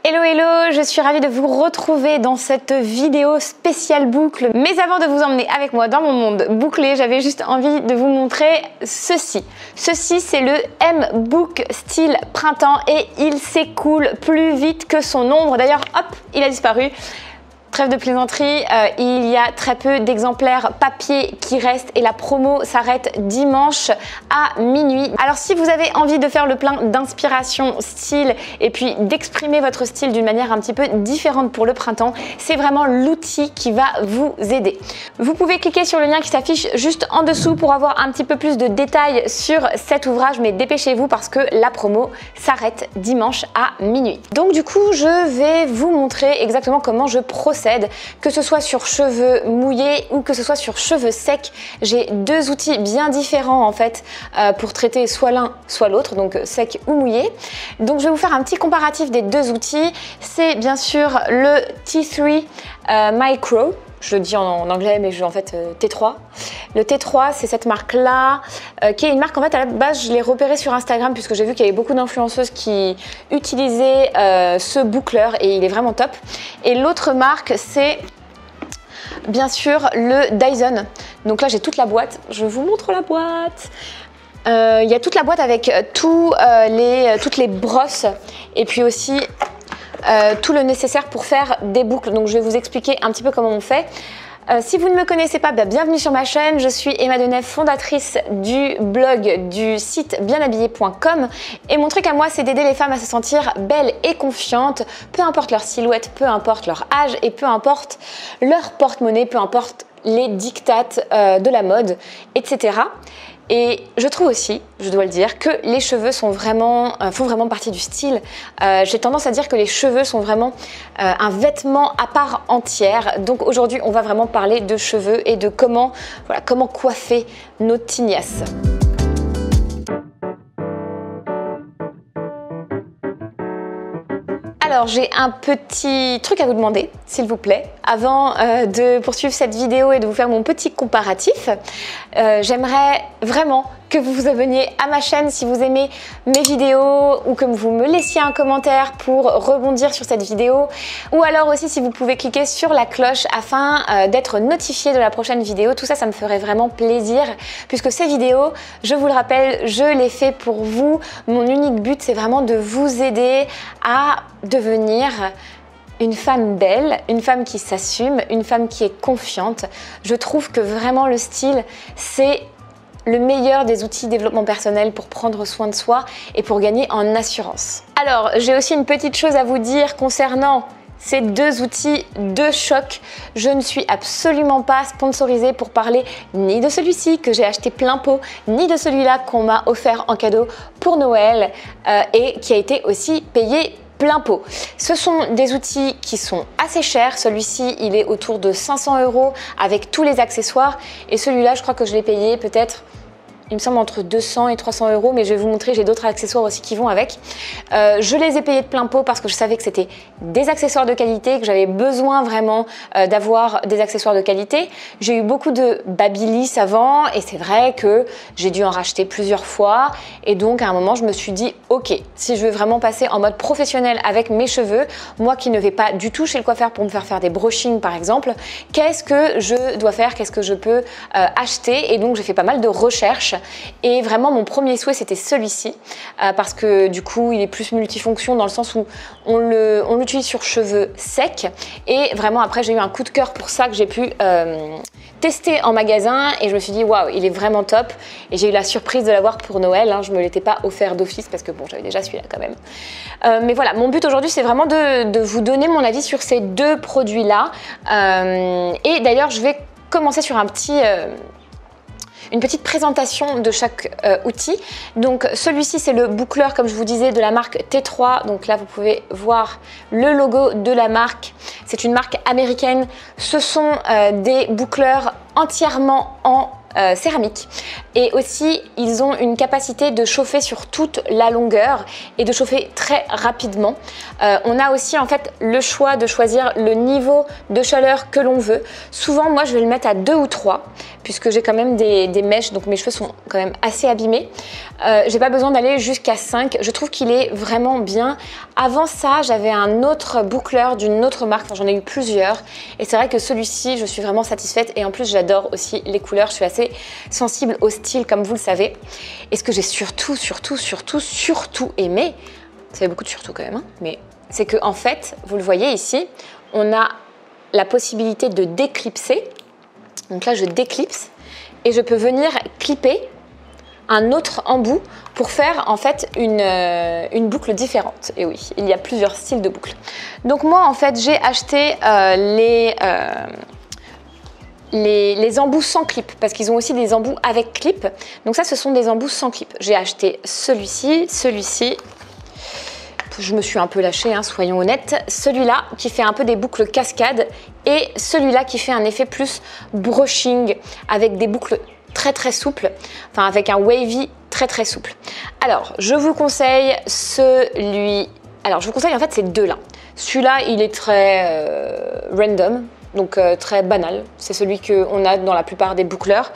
Hello hello, je suis ravie de vous retrouver dans cette vidéo spéciale boucle. Mais avant de vous emmener avec moi dans mon monde bouclé, j'avais juste envie de vous montrer ceci. Ceci, c'est le M-Book style printemps et il s'écoule plus vite que son ombre. D'ailleurs, hop, il a disparu. Trêve de plaisanterie, il y a très peu d'exemplaires papier qui restent et la promo s'arrête dimanche à minuit. Alors si vous avez envie de faire le plein d'inspiration style et puis d'exprimer votre style d'une manière un petit peu différente pour le printemps, c'est vraiment l'outil qui va vous aider. Vous pouvez cliquer sur le lien qui s'affiche juste en dessous pour avoir un petit peu plus de détails sur cet ouvrage, mais dépêchez-vous parce que la promo s'arrête dimanche à minuit. Donc du coup, je vais vous montrer exactement comment je procède, que ce soit sur cheveux mouillés ou que ce soit sur cheveux secs. J'ai deux outils bien différents en fait pour traiter soit l'un soit l'autre, donc sec ou mouillé. Donc je vais vous faire un petit comparatif des deux outils. C'est bien sûr le T3 Micro. Je le dis en anglais, mais en fait T3. Le T3, c'est cette marque-là, qui est une marque, en fait, à la base, je l'ai repérée sur Instagram, puisque j'ai vu qu'il y avait beaucoup d'influenceuses qui utilisaient ce boucleur, et il est vraiment top. Et l'autre marque, c'est bien sûr le Dyson. Donc là, j'ai toute la boîte. Je vous montre la boîte. Il y a toute la boîte avec toutes les brosses, et puis aussi tout le nécessaire pour faire des boucles. Donc je vais vous expliquer un petit peu comment on fait. Si vous ne me connaissez pas, bienvenue sur ma chaîne. Je suis Emma Denef, fondatrice du blog du site bienhabillée.com, et mon truc à moi, c'est d'aider les femmes à se sentir belles et confiantes, peu importe leur silhouette, peu importe leur âge et peu importe leur porte-monnaie, peu importe les dictates de la mode, etc. Et je trouve aussi, je dois le dire, que les cheveux font vraiment partie du style. J'ai tendance à dire que les cheveux sont vraiment un vêtement à part entière. Donc aujourd'hui, on va vraiment parler de cheveux et de comment coiffer nos tignasses. Alors j'ai un petit truc à vous demander, s'il vous plaît, avant de poursuivre cette vidéo et de vous faire mon petit comparatif. J'aimerais vraiment que vous vous abonniez à ma chaîne si vous aimez mes vidéos, ou que vous me laissiez un commentaire pour rebondir sur cette vidéo, ou alors aussi si vous pouvez cliquer sur la cloche afin d'être notifié de la prochaine vidéo. Tout ça, ça me ferait vraiment plaisir, puisque ces vidéos, je vous le rappelle, je les fais pour vous. Mon unique but, c'est vraiment de vous aider à devenir une femme belle, une femme qui s'assume, une femme qui est confiante. Je trouve que vraiment le style, c'est le meilleur des outils de développement personnel pour prendre soin de soi et pour gagner en assurance. Alors, j'ai aussi une petite chose à vous dire concernant ces deux outils de choc. Je ne suis absolument pas sponsorisée pour parler ni de celui-ci que j'ai acheté plein pot, ni de celui-là qu'on m'a offert en cadeau pour Noël et qui a été aussi payé plein pot. Ce sont des outils qui sont assez chers. Celui-ci, il est autour de 500 € avec tous les accessoires, et celui-là, je crois que je l'ai payé peut-être, il me semble, entre 200 et 300 €, mais je vais vous montrer, j'ai d'autres accessoires aussi qui vont avec. Je les ai payés de plein pot parce que je savais que c'était des accessoires de qualité, que j'avais besoin vraiment d'avoir des accessoires de qualité. J'ai eu beaucoup de Babyliss avant, et c'est vrai que j'ai dû en racheter plusieurs fois, et donc à un moment je me suis dit ok, si je veux vraiment passer en mode professionnel avec mes cheveux, moi qui ne vais pas du tout chez le coiffeur pour me faire des brushings par exemple, qu'est-ce que je dois faire, qu'est-ce que je peux acheter? Et donc j'ai fait pas mal de recherches. Et vraiment mon premier souhait, c'était celui-ci, parce que du coup il est plus multifonction dans le sens où on l'utilise sur cheveux secs, et vraiment après j'ai eu un coup de cœur pour ça que j'ai pu tester en magasin, et je me suis dit waouh, il est vraiment top, et j'ai eu la surprise de l'avoir pour Noël, hein. Je me l'étais pas offert d'office parce que bon, j'avais déjà celui-là quand même, mais voilà, mon but aujourd'hui c'est vraiment de vous donner mon avis sur ces deux produits là, et d'ailleurs je vais commencer sur une petite présentation de chaque outil. Donc celui-ci, c'est le boucleur, comme je vous disais, de la marque T3. Donc là, vous pouvez voir le logo de la marque. C'est une marque américaine. Ce sont des boucleurs entièrement en céramique, et aussi ils ont une capacité de chauffer sur toute la longueur et de chauffer très rapidement. On a aussi en fait le choix de choisir le niveau de chaleur que l'on veut. Souvent, moi, je vais le mettre à 2 ou 3 puisque j'ai quand même des mèches, donc mes cheveux sont quand même assez abîmés. J'ai pas besoin d'aller jusqu'à 5. Je trouve qu'il est vraiment bien. Avant ça, j'avais un autre boucleur d'une autre marque. Enfin, j'en ai eu plusieurs. Et c'est vrai que celui-ci, je suis vraiment satisfaite. Et en plus, j'adore aussi les couleurs. Je suis assez sensible au style, comme vous le savez. Et ce que j'ai surtout aimé, ça fait beaucoup de surtout quand même, hein, mais c'est que en fait, vous le voyez ici, on a la possibilité de déclipser. Donc là, je déclipse et je peux venir clipper un autre embout pour faire en fait une boucle différente. Et oui, il y a plusieurs styles de boucles. Donc moi, en fait, j'ai acheté les embouts sans clip parce qu'ils ont aussi des embouts avec clip. Donc ça, ce sont des embouts sans clip. J'ai acheté celui-ci, je me suis un peu lâchée, hein, soyons honnêtes. Celui-là qui fait un peu des boucles cascades et celui-là qui fait un effet plus brushing avec des boucles très souples, enfin avec un wavy très souple. Alors, je vous conseille en fait ces deux-là. Celui-là, il est très random, donc très banal. C'est celui qu'on a dans la plupart des boucleurs.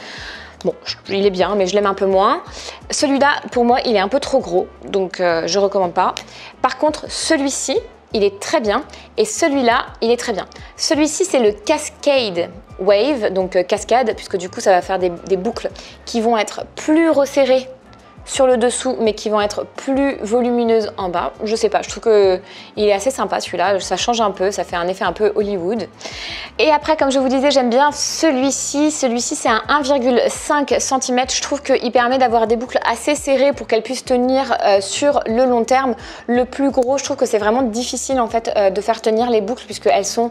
Bon, il est bien, mais je l'aime un peu moins. Celui-là, pour moi, il est un peu trop gros, donc je ne recommande pas. Par contre, celui-ci, il est très bien. Et celui-là, il est très bien. Celui-ci, c'est le Cascade Wave, donc cascade, puisque du coup, ça va faire des boucles qui vont être plus resserrées sur le dessous, mais qui vont être plus volumineuses en bas. Je sais pas, je trouve qu'il est assez sympa celui-là, ça change un peu, ça fait un effet un peu Hollywood. Et après, comme je vous disais, j'aime bien celui-ci. Celui-ci, c'est un 1,5 cm. Je trouve qu'il permet d'avoir des boucles assez serrées pour qu'elles puissent tenir sur le long terme. Le plus gros, je trouve que c'est vraiment difficile en fait de faire tenir les boucles puisqu'elles sont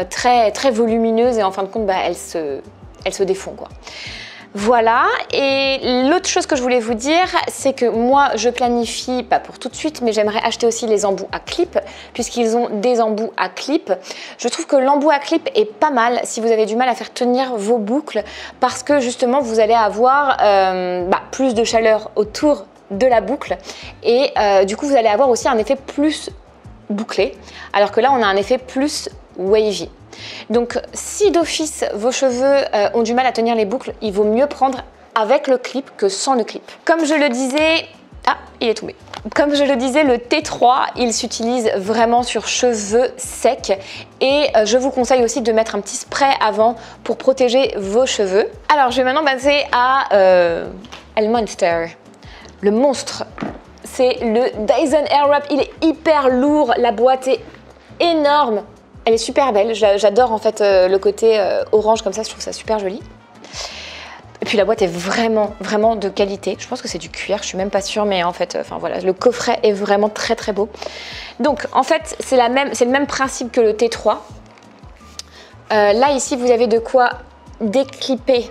très volumineuses et en fin de compte, elles se défont quoi. Voilà, et l'autre chose que je voulais vous dire, c'est que moi je planifie, pas pour tout de suite, mais j'aimerais acheter aussi les embouts à clip, puisqu'ils ont des embouts à clip. Je trouve que l'embout à clip est pas mal si vous avez du mal à faire tenir vos boucles, parce que justement vous allez avoir plus de chaleur autour de la boucle, et du coup vous allez avoir aussi un effet plus bouclé, alors que là on a un effet plus wavy. Donc si d'office vos cheveux ont du mal à tenir les boucles, il vaut mieux prendre avec le clip que sans le clip. Comme je le disais, il est tombé. Comme je le disais, le T3, il s'utilise vraiment sur cheveux secs et je vous conseille aussi de mettre un petit spray avant pour protéger vos cheveux. Alors je vais maintenant passer à le Monster, le monstre. C'est le Dyson Airwrap, il est hyper lourd, la boîte est énorme. Elle est super belle, j'adore en fait le côté orange comme ça, je trouve ça super joli. Et puis la boîte est vraiment de qualité. Je pense que c'est du cuir, je suis même pas sûre, mais en fait, voilà, le coffret est vraiment très beau. Donc en fait, c'est le même principe que le T3. Là ici, vous avez de quoi déclipper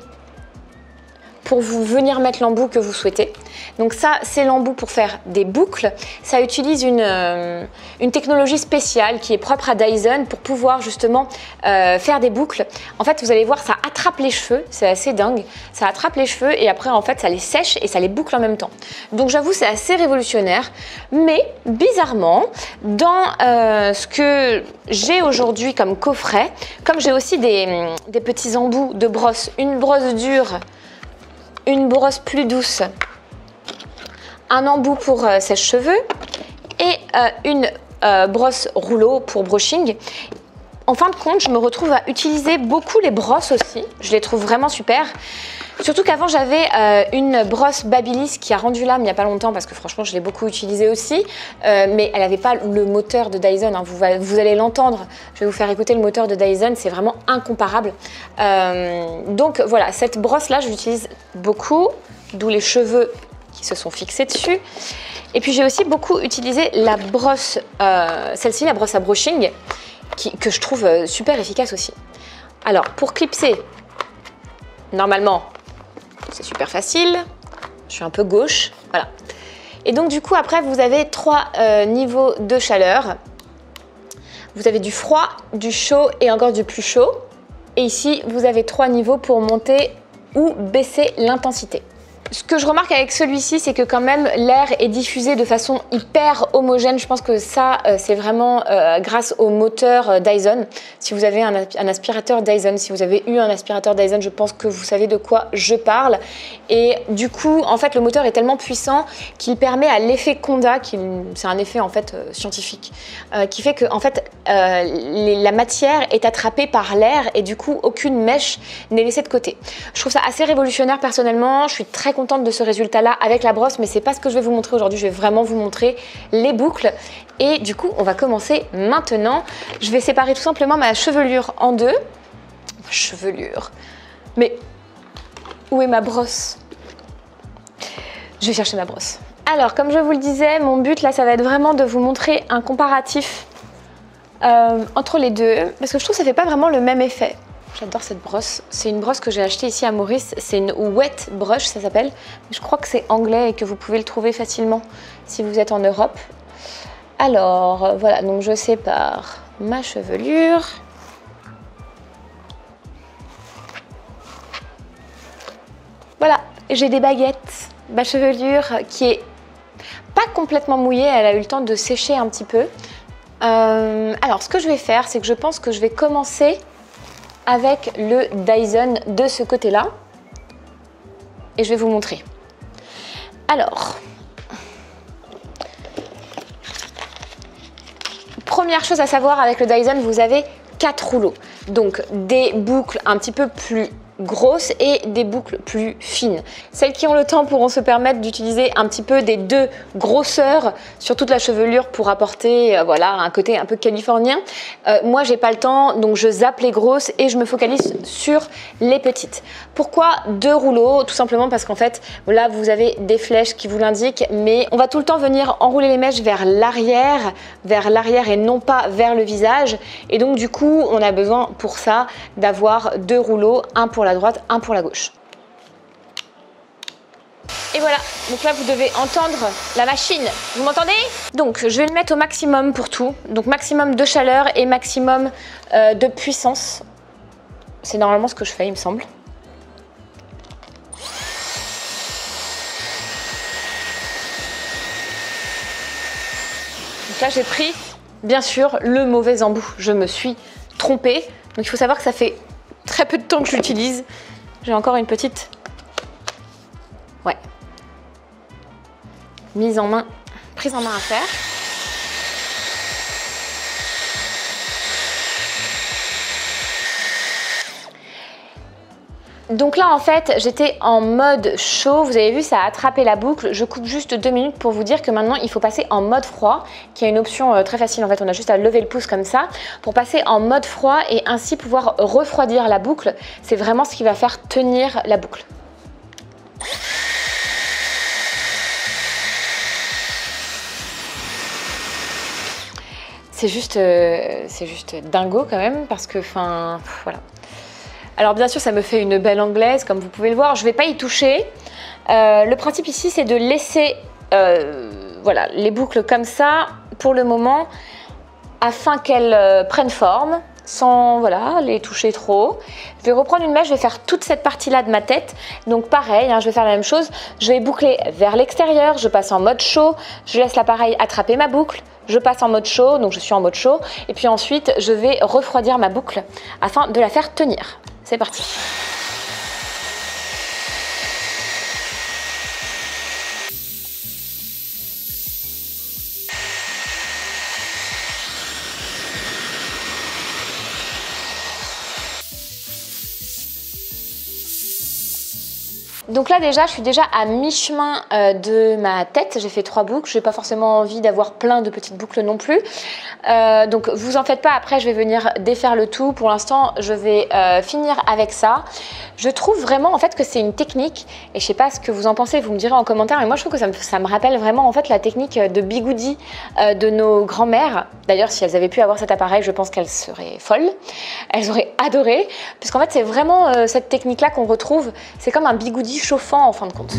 pour vous venir mettre l'embout que vous souhaitez. Donc ça, c'est l'embout pour faire des boucles. Ça utilise une technologie spéciale qui est propre à Dyson pour pouvoir justement faire des boucles. En fait, vous allez voir, ça attrape les cheveux, c'est assez dingue. Ça attrape les cheveux et après, en fait, ça les sèche et ça les boucle en même temps. Donc j'avoue, c'est assez révolutionnaire. Mais bizarrement, dans ce que j'ai aujourd'hui comme coffret, comme j'ai aussi des petits embouts de brosse, une brosse dure, une brosse plus douce, un embout pour sèche-cheveux et une brosse rouleau pour brushing. En fin de compte, je me retrouve à utiliser beaucoup les brosses aussi. Je les trouve vraiment super. Surtout qu'avant, j'avais une brosse Babyliss qui a rendu l'âme il n'y a pas longtemps parce que franchement, je l'ai beaucoup utilisée aussi. Mais elle n'avait pas le moteur de Dyson. Hein. Vous allez l'entendre. Je vais vous faire écouter le moteur de Dyson. C'est vraiment incomparable. Donc voilà, cette brosse-là, je l'utilise beaucoup. D'où les cheveux qui se sont fixés dessus. Et puis, j'ai aussi beaucoup utilisé la brosse, celle-ci, la brosse à brushing, que je trouve super efficace aussi. Alors, pour clipser, normalement, c'est super facile. Je suis un peu gauche, voilà. Et donc du coup, après, vous avez 3 niveaux de chaleur. Vous avez du froid, du chaud et encore du plus chaud. Et ici, vous avez 3 niveaux pour monter ou baisser l'intensité. Ce que je remarque avec celui-ci, c'est que quand même l'air est diffusé de façon hyper homogène. Je pense que ça, c'est vraiment grâce au moteur Dyson. Si vous avez un aspirateur Dyson, si vous avez eu un aspirateur Dyson, je pense que vous savez de quoi je parle. Et du coup, en fait, le moteur est tellement puissant qu'il permet à l'effet Conda, c'est un effet en fait scientifique, qui fait que en fait la matière est attrapée par l'air et du coup aucune mèche n'est laissée de côté. Je trouve ça assez révolutionnaire personnellement. Je suis très contente de ce résultat-là avec la brosse, mais c'est pas ce que je vais vous montrer aujourd'hui. Je vais vraiment vous montrer les boucles. Et du coup, on va commencer maintenant. Je vais séparer tout simplement ma chevelure en deux. Chevelure. Mais où est ma brosse? Je vais chercher ma brosse. Alors, comme je vous le disais, mon but là, ça va être vraiment de vous montrer un comparatif entre les deux, parce que je trouve que ça fait pas vraiment le même effet. J'adore cette brosse. C'est une brosse que j'ai achetée ici à Maurice. C'est une wet brush, ça s'appelle. Je crois que c'est anglais et que vous pouvez le trouver facilement si vous êtes en Europe. Alors, voilà. Donc, je sépare ma chevelure. Voilà. J'ai des baguettes. Ma chevelure qui est pas complètement mouillée. Elle a eu le temps de sécher un petit peu. Alors, ce que je vais faire, c'est que je pense que je vais commencer avec le Dyson de ce côté-là et je vais vous montrer. Alors, première chose à savoir avec le Dyson, vous avez 4 rouleaux, donc des boucles un petit peu plus grosses et des boucles plus fines. Celles qui ont le temps pourront se permettre d'utiliser un petit peu des deux grosseurs sur toute la chevelure pour apporter voilà, un côté un peu californien. Moi, j'ai pas le temps, donc je zappe les grosses et je me focalise sur les petites. Pourquoi 2 rouleaux? Tout simplement parce qu'en fait, là, vous avez des flèches qui vous l'indiquent, mais on va tout le temps venir enrouler les mèches vers l'arrière et non pas vers le visage. Et donc, du coup, on a besoin pour ça d'avoir 2 rouleaux, un pour la droite, un pour la gauche. Et voilà, donc là vous devez entendre la machine. Vous m'entendez? Donc je vais le mettre au maximum pour tout. Donc maximum de chaleur et maximum de puissance. C'est normalement ce que je fais, il me semble. Donc là j'ai pris, bien sûr, le mauvais embout. Je me suis trompée. Donc il faut savoir que ça fait très peu de temps que je l'utilise. J'ai encore une petite... Ouais. Prise en main à faire. Donc là en fait j'étais en mode chaud, vous avez vu ça a attrapé la boucle, je coupe juste 2 minutes pour vous dire que maintenant il faut passer en mode froid, qui est une option très facile en fait, on a juste à lever le pouce comme ça pour passer en mode froid et ainsi pouvoir refroidir la boucle, c'est vraiment ce qui va faire tenir la boucle. C'est juste dingo quand même parce que enfin voilà. Alors bien sûr ça me fait une belle anglaise comme vous pouvez le voir, je ne vais pas y toucher. Le principe ici c'est de laisser voilà, les boucles comme ça pour le moment afin qu'elles prennent forme sans voilà, les toucher trop. Je vais reprendre une mèche, je vais faire toute cette partie là de ma tête. Donc pareil, hein, je vais faire la même chose. Je vais boucler vers l'extérieur, je passe en mode chaud, je laisse l'appareil attraper ma boucle. Je passe en mode chaud, donc je suis en mode chaud. Et puis ensuite, je vais refroidir ma boucle afin de la faire tenir. C'est parti. Donc là déjà, je suis déjà à mi-chemin de ma tête. J'ai fait 3 boucles. Je n'ai pas forcément envie d'avoir plein de petites boucles non plus. Donc vous en faites pas. Après, je vais venir défaire le tout. Pour l'instant, je vais finir avec ça. Je trouve vraiment en fait que c'est une technique. Et je sais pas ce que vous en pensez. Vous me direz en commentaire. Mais moi, je trouve que ça me rappelle vraiment en fait la technique de bigoudi de nos grands-mères. D'ailleurs, si elles avaient pu avoir cet appareil, je pense qu'elles seraient folles. Elles auraient adoré. Puisqu'en fait, c'est vraiment cette technique-là qu'on retrouve. C'est comme un bigoudi chauffant en fin de compte.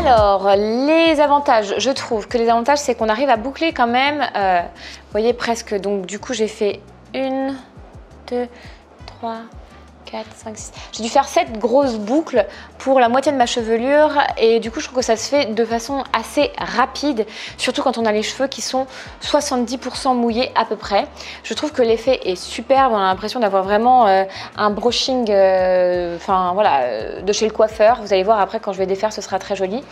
Alors, les avantages, je trouve que les avantages, c'est qu'on arrive à boucler quand même, vous voyez presque, donc du coup j'ai fait 1, 2, 3, 4, 5, 6. J'ai dû faire 7 grosses boucles pour la moitié de ma chevelure et du coup je trouve que ça se fait de façon assez rapide, surtout quand on a les cheveux qui sont 70% mouillés à peu près. Je trouve que l'effet est superbe, on a l'impression d'avoir vraiment un brushing de chez le coiffeur. Vous allez voir après quand je vais défaire, ce sera très joli.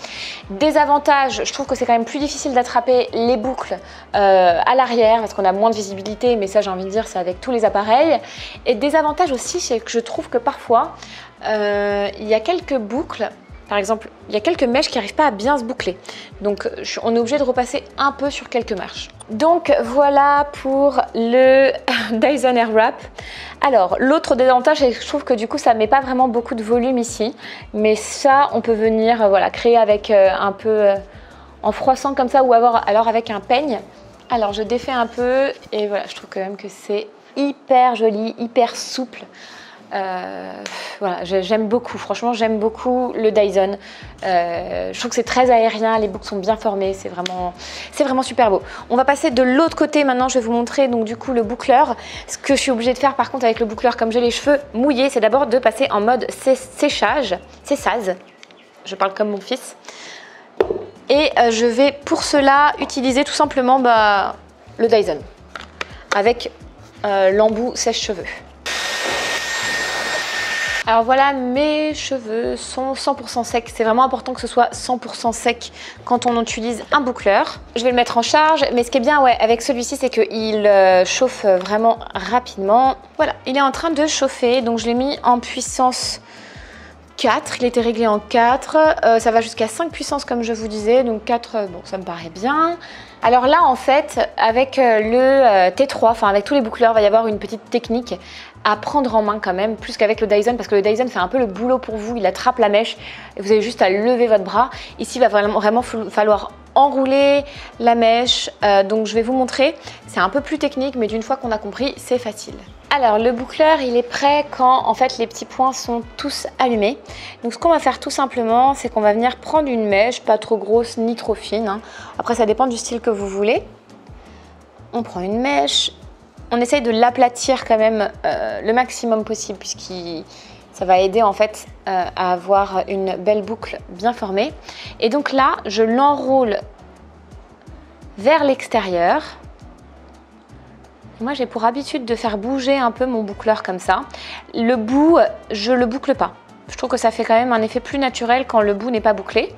Désavantage, je trouve que c'est quand même plus difficile d'attraper les boucles à l'arrière parce qu'on a moins de visibilité, mais ça j'ai envie de dire c'est avec tous les appareils. Et désavantage aussi, c'est que je trouve que parfois il y a quelques boucles, par exemple il y a quelques mèches qui n'arrivent pas à bien se boucler, donc on est obligé de repasser un peu sur quelques mèches. Donc voilà pour le Dyson Airwrap. Alors l'autre désavantage, c'est que je trouve que du coup ça met pas vraiment beaucoup de volume ici, mais ça on peut venir voilà, créer avec un peu en froissant comme ça ou alors avec un peigne. Alors je défais un peu et voilà, je trouve quand même que c'est hyper joli, hyper souple. Voilà, j'aime beaucoup, franchement j'aime beaucoup le Dyson. Je trouve que c'est très aérien, les boucles sont bien formées, c'est vraiment super beau. On va passer de l'autre côté maintenant, je vais vous montrer donc du coup le boucleur. Ce que je suis obligée de faire par contre avec le boucleur, comme j'ai les cheveux mouillés, c'est d'abord de passer en mode séchage, cessage, je parle comme mon fils. Et je vais pour cela utiliser tout simplement le Dyson avec l'embout sèche-cheveux. Alors voilà, mes cheveux sont 100% secs. C'est vraiment important que ce soit 100% sec quand on utilise un boucleur. Je vais le mettre en charge, mais ce qui est bien avec celui-ci, c'est qu'il chauffe vraiment rapidement. Voilà, il est en train de chauffer, donc je l'ai mis en puissance 4. Il était réglé en 4. Ça va jusqu'à 5 puissances comme je vous disais, donc 4, bon, ça me paraît bien. Alors là, en fait, avec le T3, enfin avec tous les boucleurs, il va y avoir une petite technique à prendre en main quand même, plus qu'avec le Dyson, parce que le Dyson fait un peu le boulot pour vous, il attrape la mèche et vous avez juste à lever votre bras. Ici, il va vraiment falloir enrouler la mèche, donc je vais vous montrer. C'est un peu plus technique, mais d'une fois qu'on a compris, c'est facile. Alors le boucleur, il est prêt quand en fait les petits points sont tous allumés. Donc ce qu'on va faire tout simplement, c'est qu'on va venir prendre une mèche, pas trop grosse ni trop fine, hein. Après ça dépend du style que vous voulez. On prend une mèche, on essaye de l'aplatir quand même le maximum possible puisqu'il ça va aider en fait à avoir une belle boucle bien formée. Et donc là, je l'enroule vers l'extérieur. Moi, j'ai pour habitude de faire bouger un peu mon boucleur comme ça. Le bout, je le boucle pas. Je trouve que ça fait quand même un effet plus naturel quand le bout n'est pas bouclé.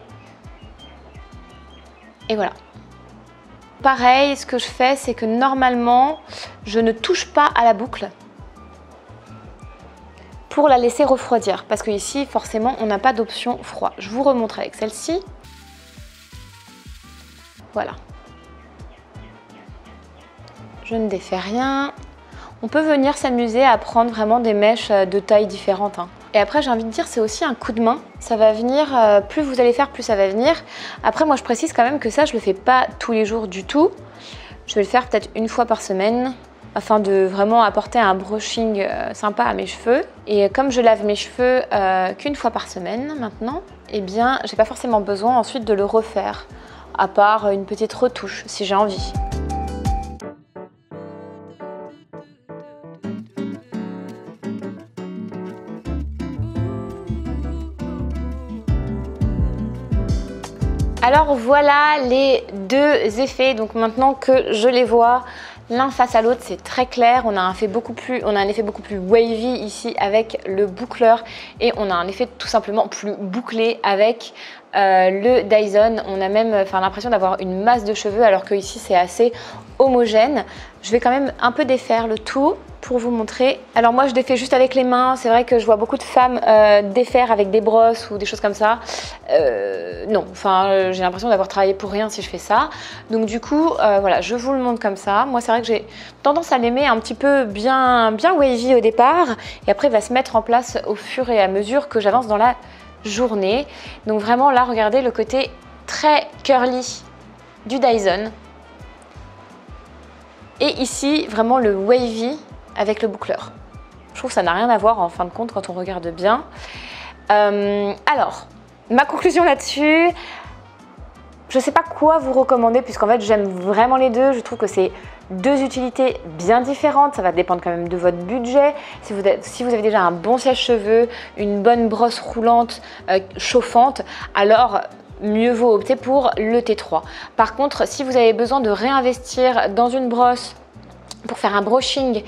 Et voilà. Pareil, ce que je fais, c'est que normalement, je ne touche pas à la boucle pour la laisser refroidir. Parce que ici, forcément, on n'a pas d'option froid. Je vous remontre avec celle-ci. Voilà. Je ne défais rien. On peut venir s'amuser à prendre vraiment des mèches de tailles différentes, hein. Et après, j'ai envie de dire, c'est aussi un coup de main. Ça va venir, plus vous allez faire, plus ça va venir. Après, moi, je précise quand même que ça, je ne le fais pas tous les jours du tout. Je vais le faire peut-être une fois par semaine, afin de vraiment apporter un brushing sympa à mes cheveux. Et comme je lave mes cheveux qu'une fois par semaine maintenant, eh bien, j'ai pas forcément besoin ensuite de le refaire, à part une petite retouche, si j'ai envie. Alors voilà les deux effets, donc maintenant que je les vois l'un face à l'autre, c'est très clair. On a un effet beaucoup plus wavy ici avec le boucleur et on a un effet tout simplement plus bouclé avec le Dyson. On a même l'impression d'avoir une masse de cheveux alors que ici c'est assez homogène. Je vais quand même un peu défaire le tout pour vous montrer. Alors moi je défais juste avec les mains. C'est vrai que je vois beaucoup de femmes défaire avec des brosses ou des choses comme ça. Non, j'ai l'impression d'avoir travaillé pour rien si je fais ça. Donc du coup, voilà, je vous le montre comme ça. Moi c'est vrai que j'ai tendance à l'aimer un petit peu bien wavy au départ. Et après il va se mettre en place au fur et à mesure que j'avance dans la journée. Donc vraiment là, regardez le côté très curly du Dyson. Et ici, vraiment le wavy avec le boucleur. Je trouve que ça n'a rien à voir en fin de compte quand on regarde bien. Alors, ma conclusion là-dessus, Je ne sais pas quoi vous recommander puisqu'en fait j'aime vraiment les deux. Je trouve que c'est deux utilités bien différentes. Ça va dépendre quand même de votre budget. Si vous avez déjà un bon sèche-cheveux, une bonne brosse roulante chauffante, alors mieux vaut opter pour le T3. Par contre, si vous avez besoin de réinvestir dans une brosse pour faire un brushing,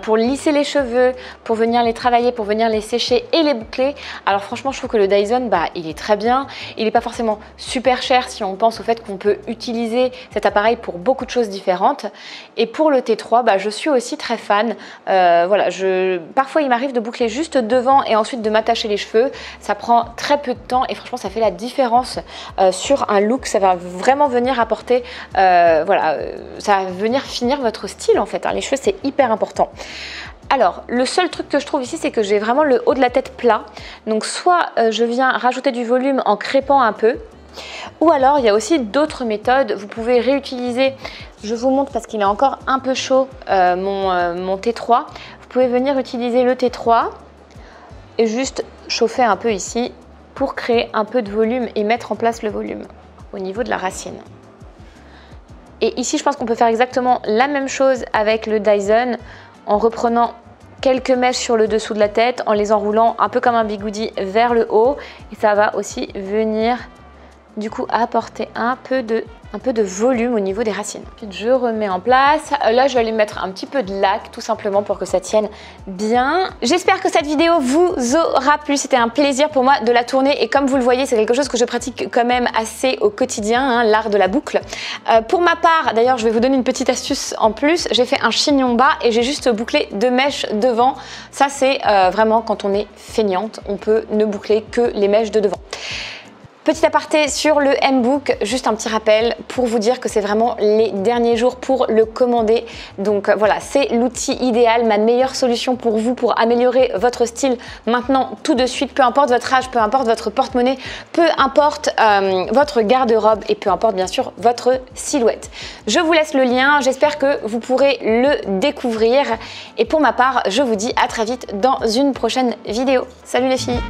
pour lisser les cheveux, pour venir les travailler, pour venir les sécher et les boucler. Alors franchement, je trouve que le Dyson, il est très bien. Il n'est pas forcément super cher si on pense au fait qu'on peut utiliser cet appareil pour beaucoup de choses différentes. Et pour le T3, je suis aussi très fan. Voilà, parfois, il m'arrive de boucler juste devant et ensuite de m'attacher les cheveux. Ça prend très peu de temps et franchement, ça fait la différence sur un look. Ça va vraiment venir apporter, ça va venir finir votre style en fait. Les cheveux, c'est hyper important. Alors, le seul truc que je trouve ici, c'est que j'ai vraiment le haut de la tête plat. Donc, soit je viens rajouter du volume en crêpant un peu, ou alors il y a aussi d'autres méthodes. Vous pouvez réutiliser, je vous montre parce qu'il est encore un peu chaud, mon T3. Vous pouvez venir utiliser le T3 et juste chauffer un peu ici pour créer un peu de volume et mettre en place le volume au niveau de la racine. Et ici, je pense qu'on peut faire exactement la même chose avec le Dyson en reprenant quelques mèches sur le dessous de la tête, en les enroulant un peu comme un bigoudi vers le haut. Et ça va aussi venir du coup apporter un peu de volume au niveau des racines. Ensuite, je remets en place. Là, je vais aller mettre un petit peu de lac tout simplement pour que ça tienne bien. J'espère que cette vidéo vous aura plu. C'était un plaisir pour moi de la tourner et comme vous le voyez, c'est quelque chose que je pratique quand même assez au quotidien, l'art de la boucle. Pour ma part, d'ailleurs, je vais vous donner une petite astuce en plus. J'ai fait un chignon bas et j'ai juste bouclé 2 mèches devant. Ça, c'est vraiment quand on est feignante. On peut ne boucler que les mèches de devant. Petit aparté sur le M-Book, juste un petit rappel pour vous dire que c'est vraiment les derniers jours pour le commander. Donc voilà, c'est l'outil idéal, ma meilleure solution pour vous pour améliorer votre style maintenant tout de suite, peu importe votre âge, peu importe votre porte-monnaie, peu importe votre garde-robe et peu importe bien sûr votre silhouette. Je vous laisse le lien, j'espère que vous pourrez le découvrir et pour ma part, je vous dis à très vite dans une prochaine vidéo. Salut les filles!